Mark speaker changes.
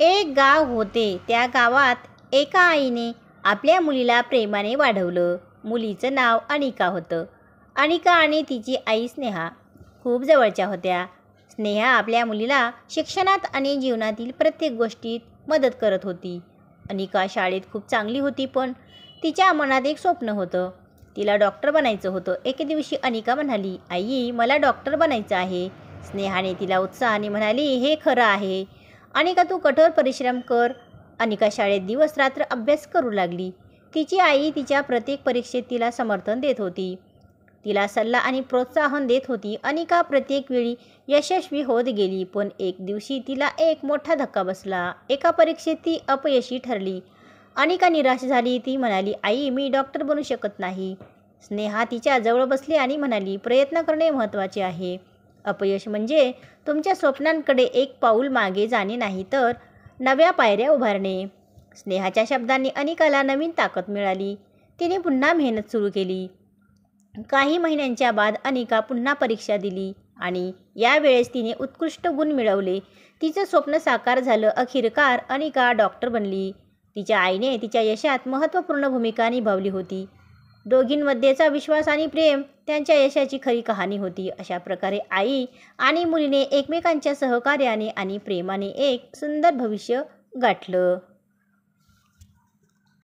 Speaker 1: एक गाव होते. त्या गावात एका आईने आपल्या मुलीला प्रेमाने वाढवलं. मुलीचं नाव अनिका होतं. अनिका आणि तिची आई स्नेहा खूप जवळच्या होत्या. स्नेहा आपल्या मुलीला शिक्षणात आणि जीवनातील प्रत्येक गोष्टीत मदत करत होती. अनिका शाळेत खूप चांगली होती, पण तिच्या मनात एक स्वप्न होतं. तिला डॉक्टर बनायचं होतं. एके दिवशी अनिका म्हणाली, आई, मला डॉक्टर बनायचं आहे. स्नेहाने तिला उत्साहाने म्हणाली, हे खरं आहे. अनिका, तू कठोर परिश्रम कर. अनिका शाळेत दिवस रात्र अभ्यास करू लागली. तिची आई तिच्या प्रत्येक परीक्षेत तिला समर्थन देत होती. तिला सल्ला आणि प्रोत्साहन देत होती. अनिका प्रत्येक वेळी यशस्वी होत गेली, पण एक दिवशी तिला एक मोठा धक्का बसला. एका परीक्षेत ती अपयशी ठरली. अनिका निराश झाली. ती म्हणाली, आई, मी डॉक्टर बनू शकत नाही. स्नेहा तिच्या जवळ बसली आणि म्हणाली, प्रयत्न करणे महत्त्वाचे आहे. अपयश म्हणजे तुमच्या स्वप्नांकडे एक पाऊल मागे जाणे नाही, तर नव्या पायऱ्या उभारणे. स्नेहाच्या शब्दांनी अनिकाला नवीन ताकद मिळाली. तिने पुन्हा मेहनत सुरू केली. काही महिन्यांच्या बाद अनिका पुन्हा परीक्षा दिली आणि यावेळेस तिने उत्कृष्ट गुण मिळवले. तिचं स्वप्न साकार झालं. अखेरकार अनिका डॉक्टर बनली. तिच्या आईने तिच्या यशात महत्त्वपूर्ण भूमिका निभावली होती. दोघींमध्येचा विश्वास आणि प्रेम त्यांच्या यशाची खरी कहाणी होती. अशा प्रकारे आई आणि मुलीने एकमेकांच्या सहकार्याने आणि प्रेमाने एक सुंदर भविष्य गाठलं.